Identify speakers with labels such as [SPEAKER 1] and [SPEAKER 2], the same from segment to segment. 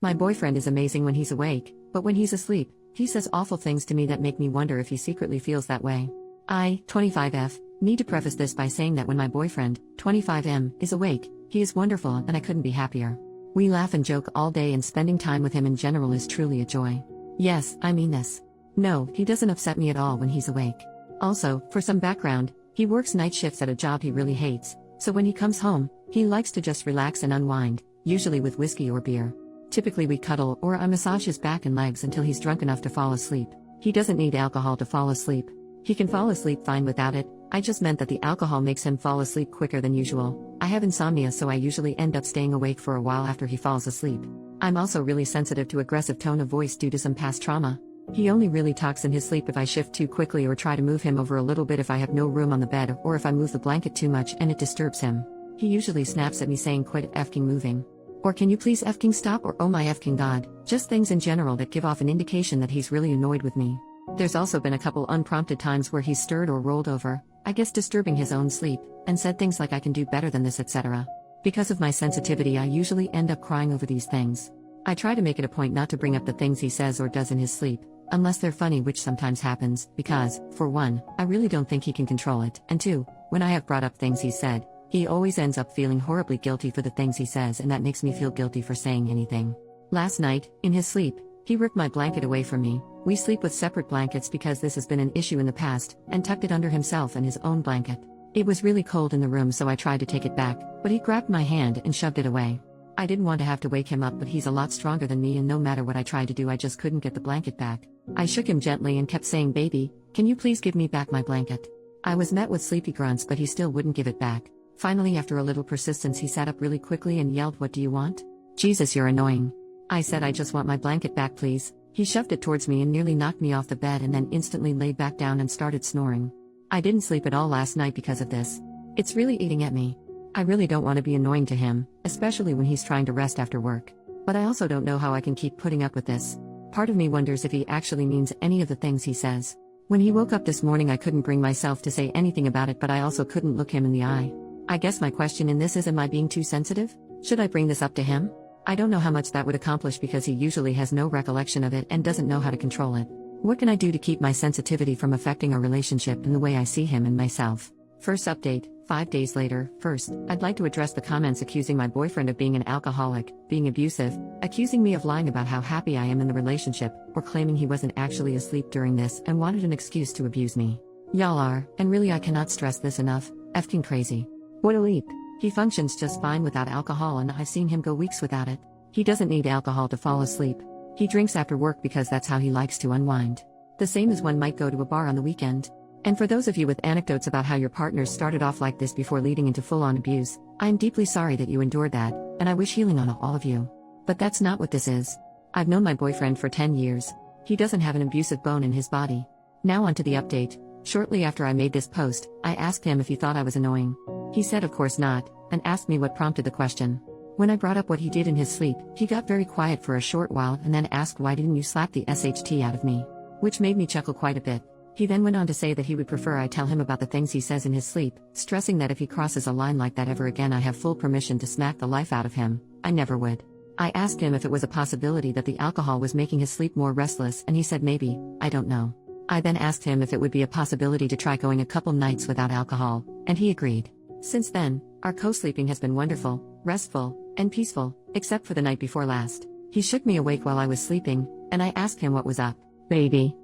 [SPEAKER 1] My boyfriend is amazing when he's awake, but when he's asleep, he says awful things to me that make me wonder if he secretly feels that way. I, 25F, need to preface this by saying that when my boyfriend, 25M, is awake, he is wonderful and I couldn't be happier. We laugh and joke all day and spending time with him in general is truly a joy. Yes, I mean this. No, he doesn't upset me at all when he's awake. Also, for some background, he works night shifts at a job he really hates, so when he comes home, he likes to just relax and unwind, usually with whiskey or beer. Typically we cuddle or I massage his back and legs until he's drunk enough to fall asleep. He doesn't need alcohol to fall asleep. He can fall asleep fine without it. I just meant that the alcohol makes him fall asleep quicker than usual. I have insomnia, so I usually end up staying awake for a while after he falls asleep. I'm also really sensitive to aggressive tone of voice due to some past trauma. He only really talks in his sleep if I shift too quickly or try to move him over a little bit if I have no room on the bed or if I move the blanket too much and it disturbs him. He usually snaps at me saying quit effing moving. Or can you please effing stop, or oh my effing god, just things in general that give off an indication that he's really annoyed with me. There's also been a couple unprompted times where he's stirred or rolled over, I guess disturbing his own sleep, and said things like I can do better than this etc. Because of my sensitivity I usually end up crying over these things. I try to make it a point not to bring up the things he says or does in his sleep, unless they're funny, which sometimes happens, because, for one, I really don't think he can control it, and two, when I have brought up things he said, he always ends up feeling horribly guilty for the things he says, and that makes me feel guilty for saying anything. Last night, in his sleep, he ripped my blanket away from me. We sleep with separate blankets because this has been an issue in the past, and tucked it under himself and his own blanket. It was really cold in the room, so I tried to take it back, but he grabbed my hand and shoved it away. I didn't want to have to wake him up, but he's a lot stronger than me, and no matter what I tried to do I just couldn't get the blanket back. I shook him gently and kept saying, baby, can you please give me back my blanket? I was met with sleepy grunts, but he still wouldn't give it back. Finally, after a little persistence, he sat up really quickly and yelled, what do you want? Jesus, you're annoying. I said, I just want my blanket back, please. He shoved it towards me and nearly knocked me off the bed, and then instantly laid back down and started snoring. I didn't sleep at all last night because of this. It's really eating at me. I really don't want to be annoying to him, especially when he's trying to rest after work. But I also don't know how I can keep putting up with this. Part of me wonders if he actually means any of the things he says. When he woke up this morning I couldn't bring myself to say anything about it, but I also couldn't look him in the eye. I guess my question in this is, am I being too sensitive? Should I bring this up to him? I don't know how much that would accomplish because he usually has no recollection of it and doesn't know how to control it. What can I do to keep my sensitivity from affecting our relationship and the way I see him and myself? First update, 5 days later. First, I'd like to address the comments accusing my boyfriend of being an alcoholic, being abusive, accusing me of lying about how happy I am in the relationship, or claiming he wasn't actually asleep during this and wanted an excuse to abuse me. Y'all are, and really I cannot stress this enough, effing crazy. What a leap. He functions just fine without alcohol, and I've seen him go weeks without it. He doesn't need alcohol to fall asleep. He drinks after work because that's how he likes to unwind. The same as one might go to a bar on the weekend. And for those of you with anecdotes about how your partners started off like this before leading into full-on abuse, I am deeply sorry that you endured that, and I wish healing on all of you. But that's not what this is. I've known my boyfriend for 10 years. He doesn't have an abusive bone in his body. Now on to the update. Shortly after I made this post, I asked him if he thought I was annoying. He said of course not, and asked me what prompted the question. When I brought up what he did in his sleep, he got very quiet for a short while and then asked, why didn't you slap the SHT out of me? Which made me chuckle quite a bit. He then went on to say that he would prefer I tell him about the things he says in his sleep, stressing that if he crosses a line like that ever again I have full permission to smack the life out of him. I never would. I asked him if it was a possibility that the alcohol was making his sleep more restless, and he said maybe, I don't know. I then asked him if it would be a possibility to try going a couple nights without alcohol, and he agreed. Since then, our co-sleeping has been wonderful, restful, and peaceful, except for the night before last. He shook me awake while I was sleeping, and I asked him what was up. Baby,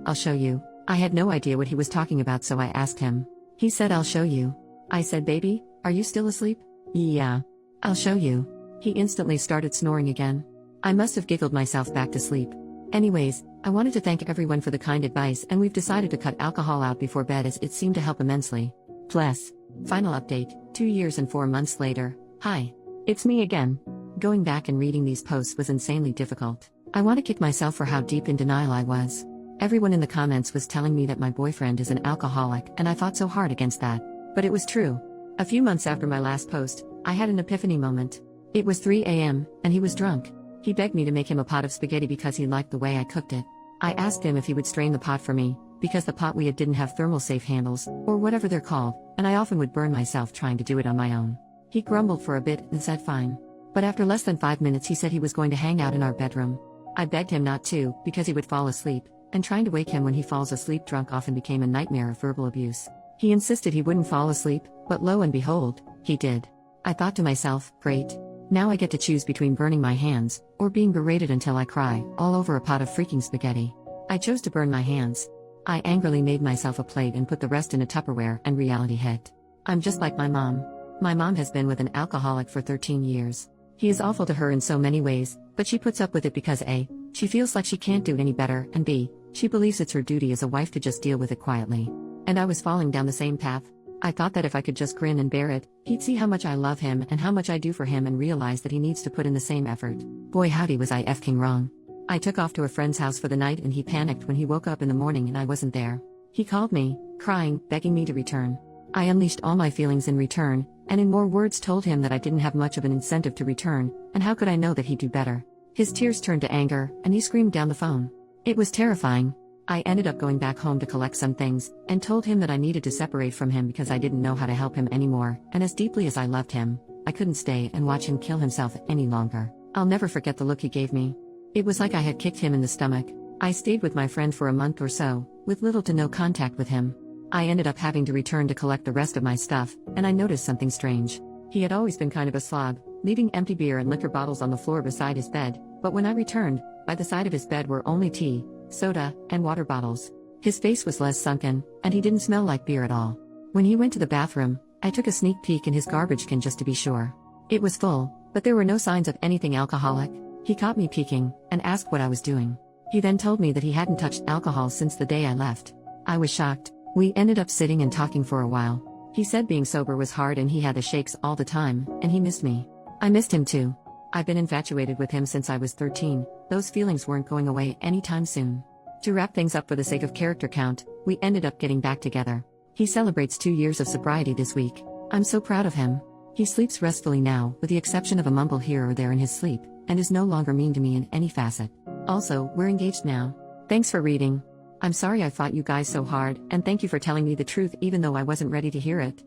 [SPEAKER 1] I'll show you. I had no idea what he was talking about, so I asked him. He said, I'll show you. I said, baby, are you still asleep? Yeah. I'll show you. He instantly started snoring again. I must have giggled myself back to sleep. Anyways, I wanted to thank everyone for the kind advice, and we've decided to cut alcohol out before bed as it seemed to help immensely. Bless. Final update, 2 years and 4 months later. Hi. It's me again. Going back and reading these posts was insanely difficult. I want to kick myself for how deep in denial I was. Everyone in the comments was telling me that my boyfriend is an alcoholic, and I fought so hard against that. But it was true. A few months after my last post, I had an epiphany moment. It was 3 a.m., and he was drunk. He begged me to make him a pot of spaghetti because he liked the way I cooked it. I asked him if he would strain the pot for me, because the pot we had didn't have thermal safe handles, or whatever they're called, and I often would burn myself trying to do it on my own. He grumbled for a bit and said fine. But after less than 5 minutes, he said he was going to hang out in our bedroom. I begged him not to, because he would fall asleep, and trying to wake him when he falls asleep drunk often became a nightmare of verbal abuse. He insisted he wouldn't fall asleep, but lo and behold, he did. I thought to myself, great. Now I get to choose between burning my hands, or being berated until I cry, all over a pot of freaking spaghetti. I chose to burn my hands. I angrily made myself a plate and put the rest in a Tupperware, and reality hit. I'm just like my mom. My mom has been with an alcoholic for 13 years. He is awful to her in so many ways, but she puts up with it because A, she feels like she can't do any better, and B, she believes it's her duty as a wife to just deal with it quietly. And I was falling down the same path. I thought that if I could just grin and bear it, he'd see how much I love him and how much I do for him and realize that he needs to put in the same effort. Boy howdy was I effing wrong. I took off to a friend's house for the night and he panicked when he woke up in the morning and I wasn't there. He called me, crying, begging me to return. I unleashed all my feelings in return, and in more words told him that I didn't have much of an incentive to return, and how could I know that he'd do better? His tears turned to anger, and he screamed down the phone. It was terrifying. I ended up going back home to collect some things, and told him that I needed to separate from him because I didn't know how to help him anymore, and as deeply as I loved him, I couldn't stay and watch him kill himself any longer. I'll never forget the look he gave me. It was like I had kicked him in the stomach. I stayed with my friend for a month or so, with little to no contact with him. I ended up having to return to collect the rest of my stuff, and I noticed something strange. He had always been kind of a slob, leaving empty beer and liquor bottles on the floor beside his bed, but when I returned, by the side of his bed were only tea, soda, and water bottles. His face was less sunken, and he didn't smell like beer at all. When he went to the bathroom, I took a sneak peek in his garbage can just to be sure. It was full, but there were no signs of anything alcoholic. He caught me peeking, and asked what I was doing. He then told me that he hadn't touched alcohol since the day I left. I was shocked. We ended up sitting and talking for a while. He said being sober was hard and he had the shakes all the time, and he missed me. I missed him too. I've been infatuated with him since I was 13, those feelings weren't going away anytime soon. To wrap things up for the sake of character count, we ended up getting back together. He celebrates 2 years of sobriety this week. I'm so proud of him. He sleeps restfully now, with the exception of a mumble here or there in his sleep, and is no longer mean to me in any facet. Also, we're engaged now. Thanks for reading. I'm sorry I fought you guys so hard, and thank you for telling me the truth even though I wasn't ready to hear it.